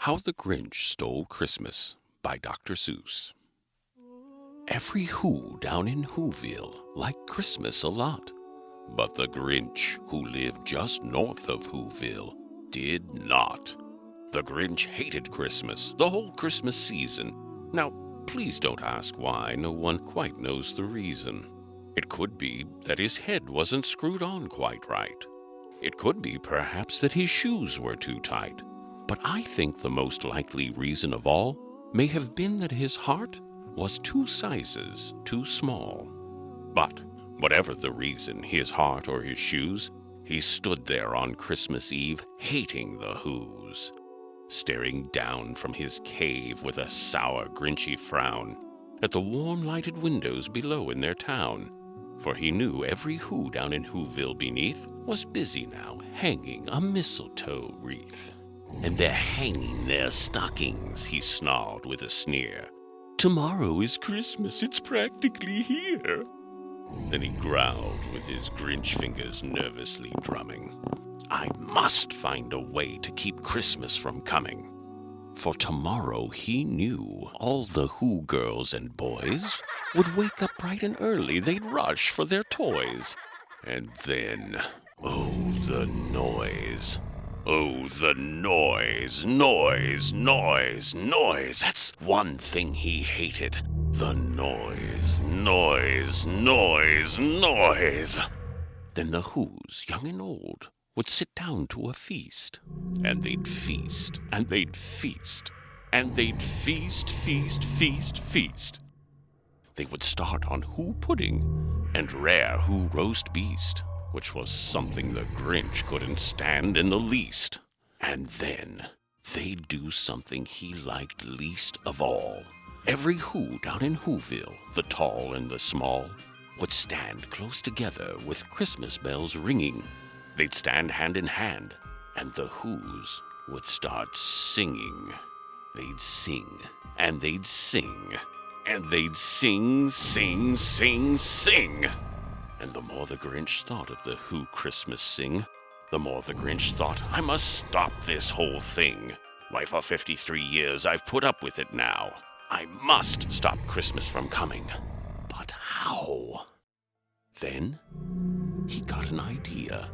How the Grinch Stole Christmas by Dr. Seuss. Every Who down in Whoville liked Christmas a lot. But the Grinch, who lived just north of Whoville, did not. The Grinch hated Christmas, the whole Christmas season. Now, please don't ask why. No one quite knows the reason. It could be that his head wasn't screwed on quite right. It could be perhaps that his shoes were too tight. But I think the most likely reason of all may have been that his heart was 2 sizes too small. But whatever the reason, his heart or his shoes, he stood there on Christmas Eve hating the Whos, staring down from his cave with a sour, Grinchy frown at the warm lighted windows below in their town. For he knew every Who down in Whoville beneath was busy now hanging a mistletoe wreath. And they're hanging their stockings, he snarled with a sneer. Tomorrow is Christmas, it's practically here. Then he growled with his Grinch fingers nervously drumming. I must find a way to keep Christmas from coming. For tomorrow he knew all the Who girls and boys would wake up bright and early, they'd rush for their toys. And then, oh, the noise. Oh, the noise, noise, noise, noise. That's one thing he hated. The noise, noise, noise, noise. Then the Whos, young and old, would sit down to a feast. And they'd feast, and they'd feast, and they'd feast, feast, feast, feast. They would start on Who pudding and rare Who roast beast, which was something the Grinch couldn't stand in the least. And then they'd do something he liked least of all. Every Who down in Whoville, the tall and the small, would stand close together with Christmas bells ringing. They'd stand hand in hand, and the Whos would start singing. They'd sing, and they'd sing, and they'd sing, sing, sing, sing. And the more the Grinch thought of the Who Christmas sing, the more the Grinch thought, I must stop this whole thing. Why, for 53 years I've put up with it now. I must stop Christmas from coming. But how? Then he got an idea.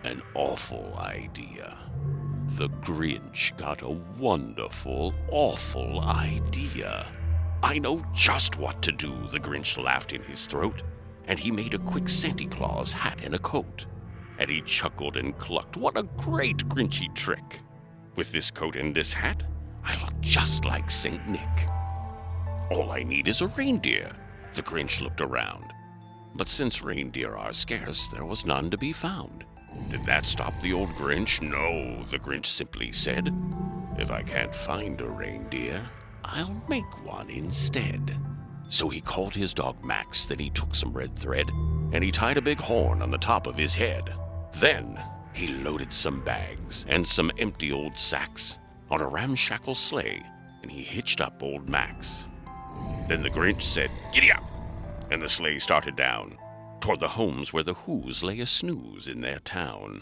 An awful idea. The Grinch got a wonderful, awful idea. I know just what to do, the Grinch laughed in his throat. And he made a quick Santa Claus hat and a coat. And he chuckled and clucked, what a great Grinchy trick. With this coat and this hat, I look just like Saint Nick. All I need is a reindeer. The Grinch looked around. But since reindeer are scarce, there was none to be found. Did that stop the old Grinch? No, the Grinch simply said, if I can't find a reindeer, I'll make one instead. So he called his dog Max, then he took some red thread, and he tied a big horn on the top of his head. Then he loaded some bags and some empty old sacks on a ramshackle sleigh, and he hitched up old Max. Then the Grinch said, giddy up, and the sleigh started down toward the homes where the Whos lay a snooze in their town.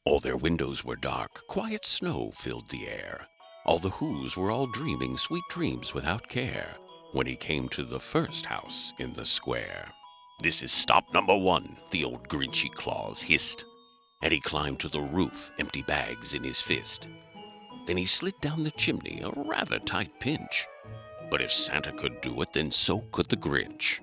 All their windows were dark, quiet snow filled the air. All the Whos were all dreaming sweet dreams without care. When he came to the first house in the square. This is stop number 1, the old Grinchy Claus hissed. And he climbed to the roof, empty bags in his fist. Then he slid down the chimney, a rather tight pinch. But if Santa could do it, then so could the Grinch.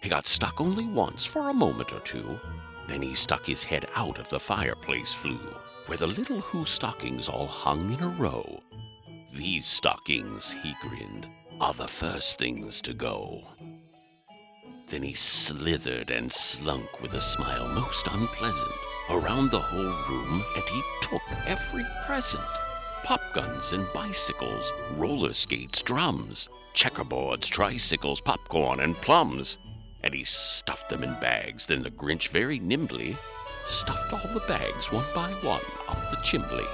He got stuck only once for a moment or two. Then he stuck his head out of the fireplace flue, where the little Who stockings all hung in a row. These stockings, he grinned, are the first things to go. Then he slithered and slunk with a smile most unpleasant around the whole room, and he took every present. Pop guns and bicycles, roller skates, drums, checkerboards, tricycles, popcorn, and plums. And he stuffed them in bags. Then the Grinch very nimbly stuffed all the bags one by one up the chimney.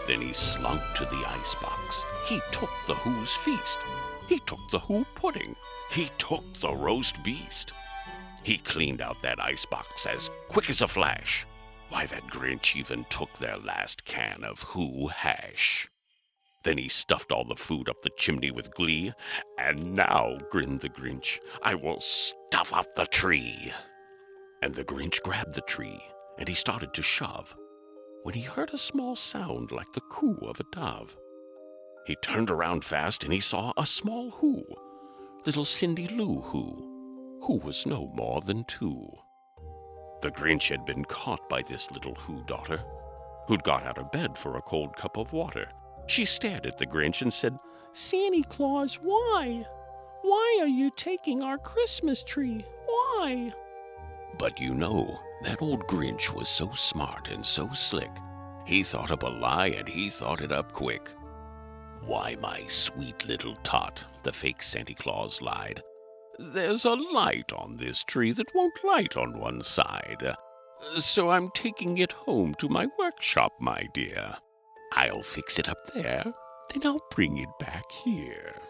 Then he slunk to the icebox. He took the Who's feast. He took the Who pudding. He took the roast beast. He cleaned out that icebox as quick as a flash. Why, that Grinch even took their last can of Who hash. Then he stuffed all the food up the chimney with glee. "And now," grinned the Grinch, "I will stuff up the tree." And the Grinch grabbed the tree, and he started to shove, when he heard a small sound like the coo of a dove. He turned around fast, and he saw a small who, little Cindy Lou who was no more than 2. The Grinch had been caught by this little who daughter, who'd got out of bed for a cold cup of water. She stared at the Grinch and said, "Santa Claus, why? Why are you taking our Christmas tree? Why?" But you know, that old Grinch was so smart and so slick, he thought up a lie and he thought it up quick. "Why, my sweet little tot," the fake Santa Claus lied, "there's a light on this tree that won't light on one side. So I'm taking it home to my workshop, my dear. I'll fix it up there, then I'll bring it back here."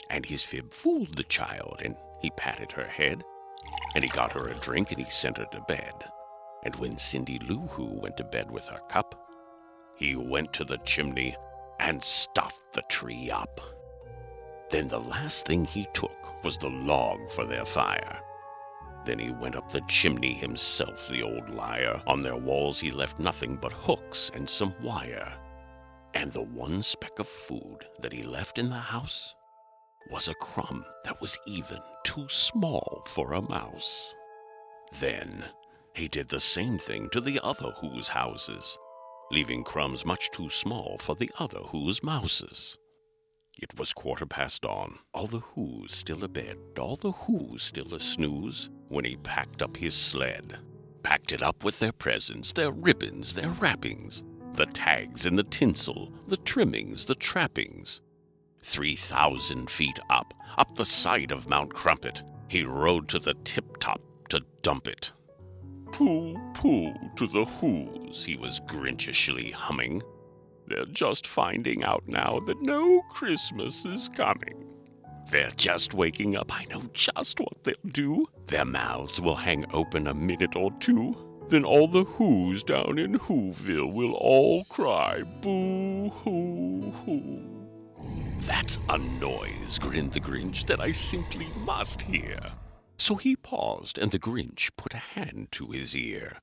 And his fib fooled the child, and he patted her head, and he got her a drink, and he sent her to bed. And when Cindy Lou Who went to bed with her cup, he went to the chimney and stuffed the tree up. Then the last thing he took was the log for their fire. Then he went up the chimney himself, the old liar. On their walls he left nothing but hooks and some wire. And the one speck of food that he left in the house was a crumb that was even too small for a mouse. Then he did the same thing to the other Who's houses, leaving crumbs much too small for the other Who's mouses. It was 1:15 dawn, all the Who's still abed, all the Who's still a snooze, when he packed up his sled. Packed it up with their presents, their ribbons, their wrappings, the tags and the tinsel, the trimmings, the trappings. 3,000 feet up the side of Mount Crumpet, he rode to the tip-top to dump it. "Pooh, pooh, to the Who's," he was Grinchishly humming. "They're just finding out now that no Christmas is coming. They're just waking up, I know just what they'll do. Their mouths will hang open a minute or two. Then all the Who's down in Whoville will all cry, boo-hoo-hoo." "That's a noise," grinned the Grinch, "that I simply must hear." So he paused, and the Grinch put a hand to his ear.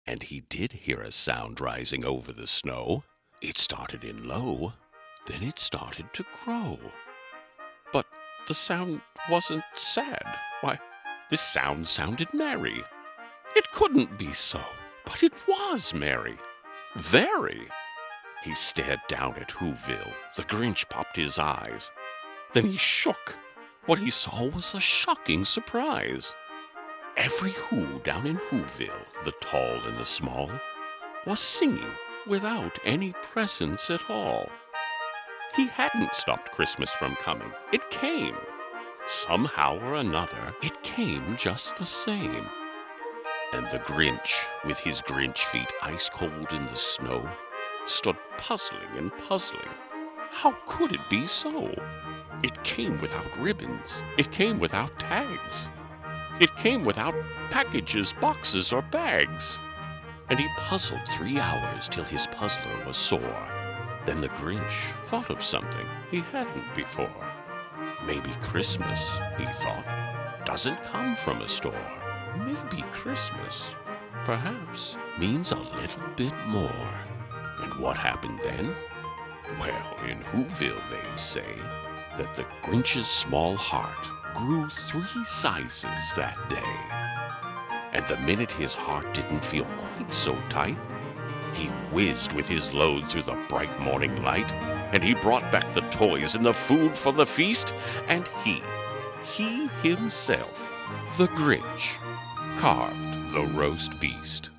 And he did hear a sound rising over the snow. It started in low, then it started to grow. But the sound wasn't sad. Why, this sound sounded merry. It couldn't be so, but it was merry. Very. He stared down at Whoville. The Grinch popped his eyes. Then he shook. What he saw was a shocking surprise. Every Who down in Whoville, the tall and the small, was singing without any presents at all. He hadn't stopped Christmas from coming. It came. Somehow or another, it came just the same. And the Grinch, with his Grinch feet ice cold in the snow, stood puzzling and puzzling. How could it be so? It came without ribbons. It came without tags. It came without packages, boxes, or bags. And he puzzled 3 hours till his puzzler was sore. Then the Grinch thought of something he hadn't before. Maybe Christmas, he thought, doesn't come from a store. Maybe Christmas, perhaps, means a little bit more. And what happened then? Well, in Whoville they say that the Grinch's small heart grew 3 sizes that day. And the minute his heart didn't feel quite so tight, he whizzed with his load through the bright morning light, and he brought back the toys and the food for the feast, and he himself, the Grinch, carved the roast beast.